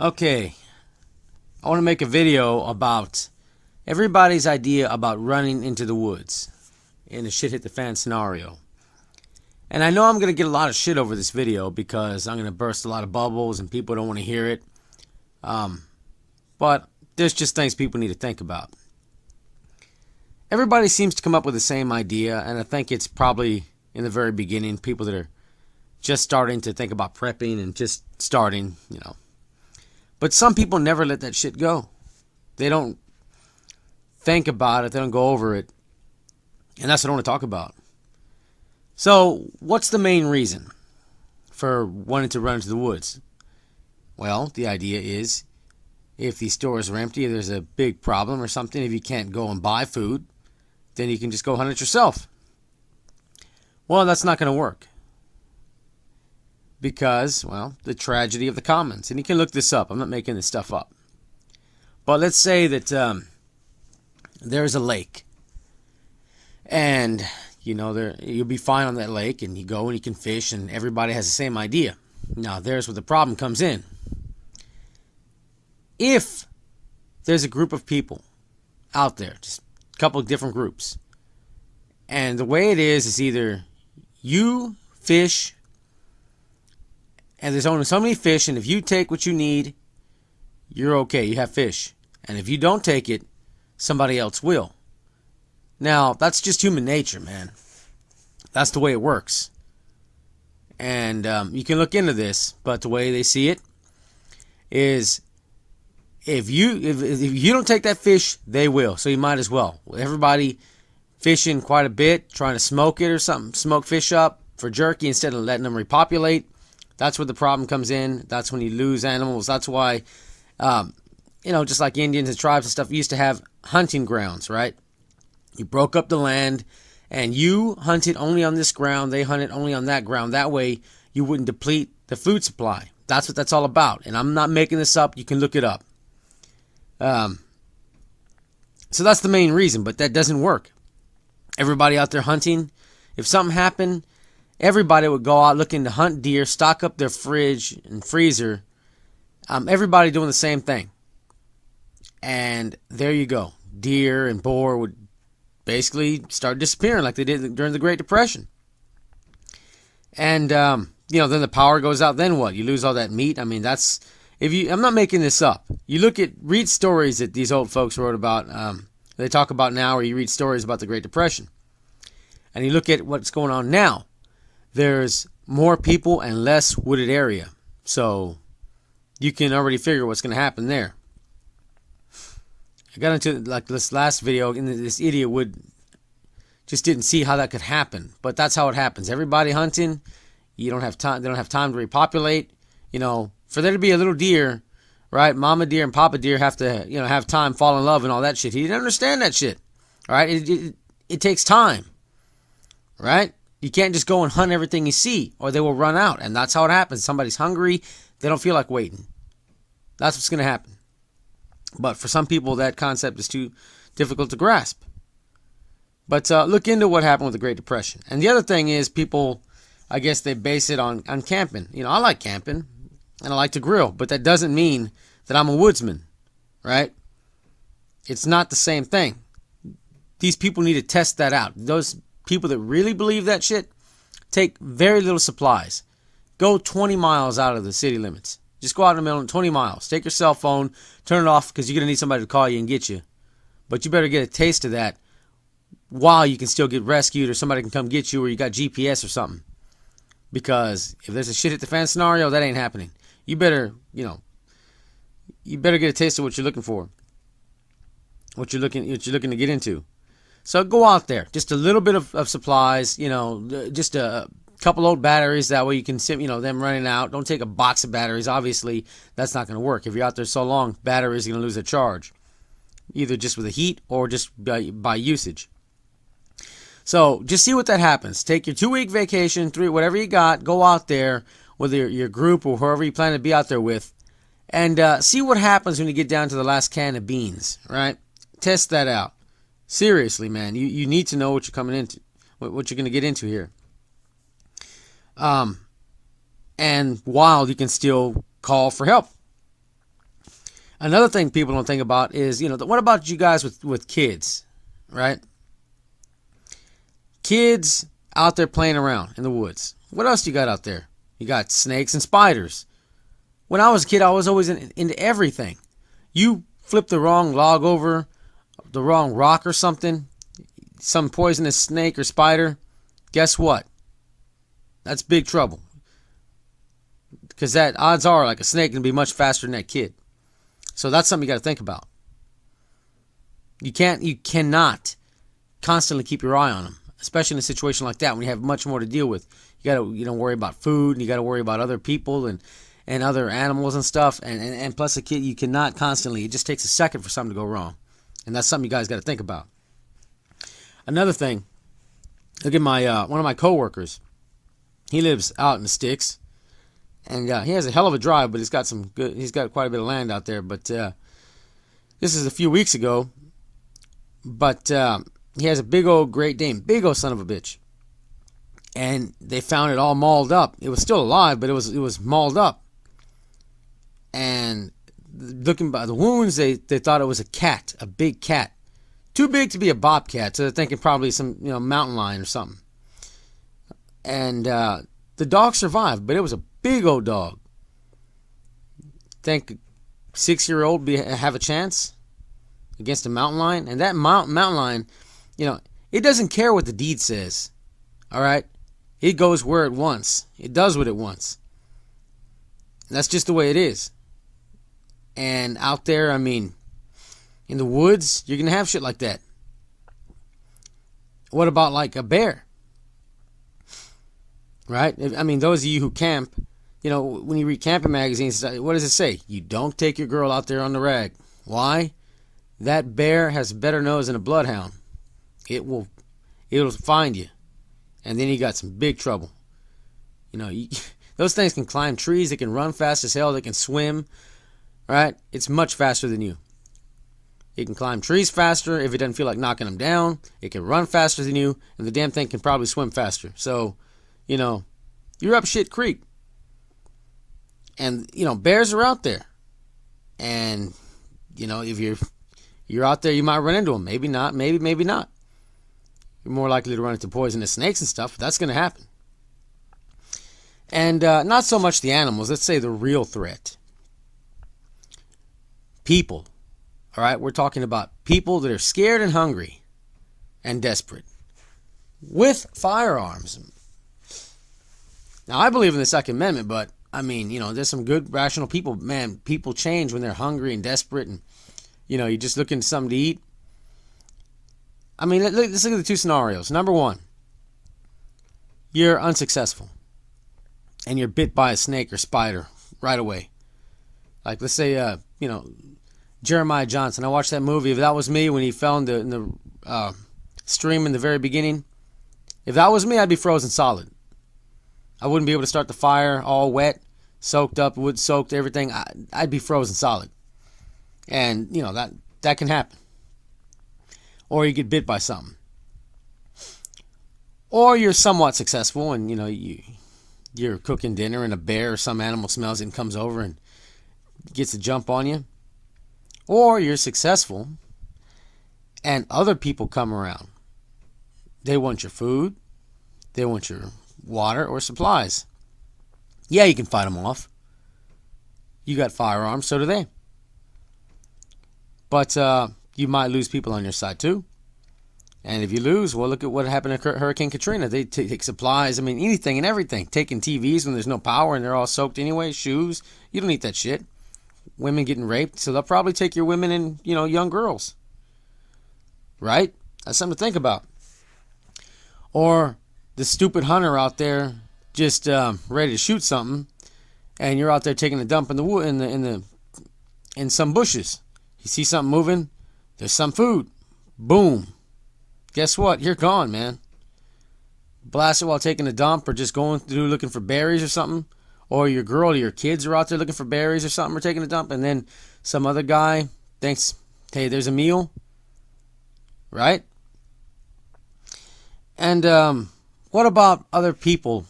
Okay, I want to make a video about everybody's idea about running into the woods in a shit hit the fan scenario. And I know I'm going to get a lot of shit over this video because I'm going to burst a lot of bubbles and people don't want to hear it. But there's just things people need to think about. Everybody seems to come up with the same idea, and I think it's probably in the very beginning, people that are just starting to think about prepping and just starting, But some people never let that shit go. They don't think about it. They don't go over it. And that's what I want to talk about. So, what's the main reason for wanting to run into the woods? Well, the idea is if these stores are empty, there's a big problem or something, if you can't go and buy food, then you can just go hunt it yourself. Well, that's not going to work. Because, well, the tragedy of the commons. And you can look this up. I'm not making this stuff up. But let's say that there's a lake. And, you'll be fine on that lake. And you go and you can fish. And everybody has the same idea. Now, there's where the problem comes in. If there's a group of people out there, just a couple of different groups. And the way it is either you fish, and there's only so many fish, and if you take what you need, you're okay, you have fish. And if you don't take it, somebody else will. Now, that's just human nature, man. That's the way it works. And you can look into this, but the way they see it is if you don't take that fish, they will. So you might as well. Everybody fishing quite a bit, trying to smoke it or something, smoke fish up for jerky instead of letting them repopulate. That's where the problem comes in. That's when you lose animals. That's why, just like Indians and tribes and stuff, used to have hunting grounds, right? You broke up the land, and you hunted only on this ground. They hunted only on that ground. That way, you wouldn't deplete the food supply. That's what that's all about. And I'm not making this up. You can look it up. So that's the main reason, but that doesn't work. Everybody out there hunting, if something happened, everybody would go out looking to hunt deer, stock up their fridge and freezer. Everybody doing the same thing. And there you go. Deer and boar would basically start disappearing like they did during the Great Depression. And, then the power goes out. Then what? You lose all that meat. I mean, I'm not making this up. You read stories that these old folks wrote about, they talk about now, or you read stories about the Great Depression. And you look at what's going on now. There's more people and less wooded area. So you can already figure what's going to happen there. I got into this last video, and this idiot just didn't see how that could happen. But that's how it happens. Everybody hunting, you don't have time. They don't have time to repopulate. For there to be a little deer, right? Mama deer and Papa deer have to, have time, fall in love, and all that shit. He didn't understand that shit. All right, it takes time, right? You can't just go and hunt everything you see, or they will run out. And that's how it happens. Somebody's hungry. They don't feel like waiting. That's what's going to happen. But for some people, that concept is too difficult to grasp. But look into what happened with the Great Depression. And the other thing is people, I guess they base it on camping. I like camping, and I like to grill. But that doesn't mean that I'm a woodsman, right? It's not the same thing. These people need to test that out. Those people that really believe that shit take very little supplies. Go 20 miles out of the city limits. Just go out in the middle, 20 miles. Take your cell phone, turn it off, because you're going to need somebody to call you and get you. But you better get a taste of that while you can still get rescued, or somebody can come get you, or you got GPS or something. Because if there's a shit hit the fan scenario, that ain't happening. You better, you better get a taste of what you're looking for. What you're looking to get into. So go out there, just a little bit of supplies, just a couple old batteries. That way you can, them running out. Don't take a box of batteries. Obviously, that's not going to work. If you're out there so long, batteries are going to lose their charge. Either just with the heat or just by usage. So just see what that happens. Take your 2-week vacation, whatever you got. Go out there with your group or whoever you plan to be out there with. And see what happens when you get down to the last can of beans, right? Test that out. Seriously, man, you need to know what you're coming into, what you're going to get into here. And while you can still call for help. Another thing people don't think about is, what about you guys with kids, right? Kids out there playing around in the woods. What else you got out there? You got snakes and spiders. When I was a kid, I was always into everything. You flip the wrong log over, the wrong rock or something, some poisonous snake or spider, guess what? That's big trouble. Because that odds are like a snake can be much faster than that kid. So that's something you got to think about. You cannot constantly keep your eye on them, especially in a situation like that when you have much more to deal with. You got to worry about food, and you got to worry about other people and other animals and stuff. And plus a kid, you cannot constantly. It just takes a second for something to go wrong, and that's something you guys got to think about. Another thing, look at my one of my coworkers. He lives out in the sticks, and he has a hell of a drive, but he's got quite a bit of land out there. But this is a few weeks ago. But he has a big old Great Dane, big old son of a bitch, and they found it all mauled up. It was still alive, but it was mauled up. And looking by the wounds, they thought it was a cat, a big cat. Too big to be a bobcat, so they're thinking probably some mountain lion or something. And the dog survived, but it was a big old dog. Think 6-year-old have a chance against a mountain lion? And that mountain lion, it doesn't care what the deed says. All right, it goes where it wants. It does what it wants. That's just the way it is. And out there, in the woods, you're going to have shit like that. What about like a bear? Right? Those of you who camp, when you read camping magazines, what does it say? You don't take your girl out there on the rag. Why? That bear has a better nose than a bloodhound. It'll find you. And then you got some big trouble. Those things can climb trees. They can run fast as hell. They can swim. Right? It's much faster than you. It can climb trees faster if it doesn't feel like knocking them down. It can run faster than you, and the damn thing can probably swim faster. So, you're up shit creek. And, bears are out there. And, if you're out there, you might run into them. Maybe not. Maybe not. You're more likely to run into poisonous snakes and stuff. But that's going to happen. And not so much the animals. Let's say the real threat. People. All right, we're talking about people that are scared and hungry and desperate with firearms. Now, I believe in the Second Amendment, but there's some good rational people. Man, people change when they're hungry and desperate, and you're just looking for something to eat. Let's look at the two scenarios. Number one, you're unsuccessful and you're bit by a snake or spider right away. Like, let's say, Jeremiah Johnson. I watched that movie. If that was me when he fell in the stream in the very beginning, if that was me, I'd be frozen solid. I wouldn't be able to start the fire, all wet, soaked up, wood soaked, everything. I'd be frozen solid. And, that can happen. Or you get bit by something. Or you're somewhat successful and, you're cooking dinner and a bear or some animal smells it and comes over and gets a jump on you. Or you're successful and other people come around. They want your food. They want your water or supplies. Yeah, you can fight them off. You got firearms, so do they. But you might lose people on your side too. And if you lose, well, look at what happened to Hurricane Katrina. They take supplies, anything and everything. Taking TVs when there's no power and they're all soaked anyway, shoes. You don't need that shit. Women getting raped, so they'll probably take your women and, young girls. Right? That's something to think about. Or the stupid hunter out there just ready to shoot something, and you're out there taking a dump in the wood in some bushes. You see something moving, there's some food. Boom. Guess what? You're gone, man. Blast it while taking a dump or just going through looking for berries or something. Or your girl or your kids are out there looking for berries or something or taking a dump, and then some other guy thinks, hey, there's a meal. Right? And what about other people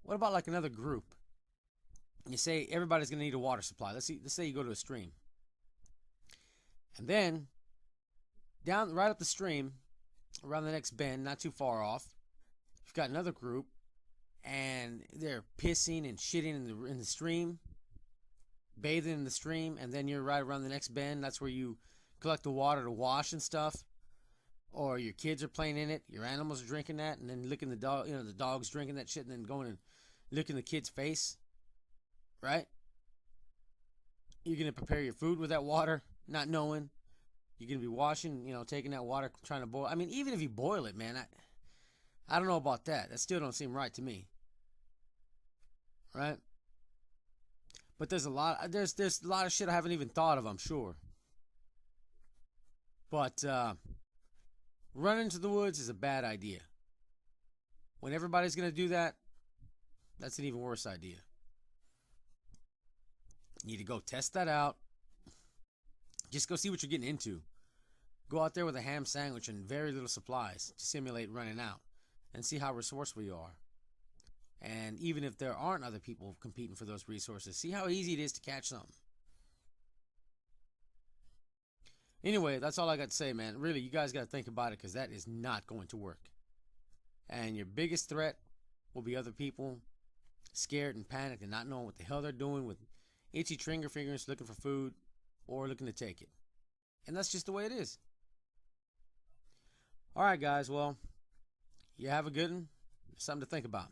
What about like another group? You say everybody's going to need a water supply. Let's say you go to a stream. And then down right up the stream, around the next bend, not too far off, you've got another group, and they're pissing and shitting in the stream, bathing in the stream, and then you're right around the next bend. That's where you collect the water to wash and stuff. Or your kids are playing in it, your animals are drinking that, and then licking the dog. The dog's drinking that shit, and then going and licking the kid's face. Right? You're gonna prepare your food with that water, not knowing. You're gonna be washing, taking that water, trying to boil. I mean, even if you boil it, man, I don't know about that. That still don't seem right to me. Right? But there's a lot of shit I haven't even thought of, I'm sure. But running into the woods is a bad idea. When everybody's gonna do that, that's an even worse idea. You need to go test that out. Just go see what you're getting into. Go out there with a ham sandwich and very little supplies to simulate running out, and see how resourceful you are. And even if there aren't other people competing for those resources, see how easy it is to catch something. Anyway, that's all I got to say, man. Really, you guys got to think about it, because that is not going to work. And your biggest threat will be other people scared and panicked and not knowing what the hell they're doing, with itchy trigger fingers looking for food or looking to take it. And that's just the way it is. All right, guys. Well, you have a good one. Something to think about.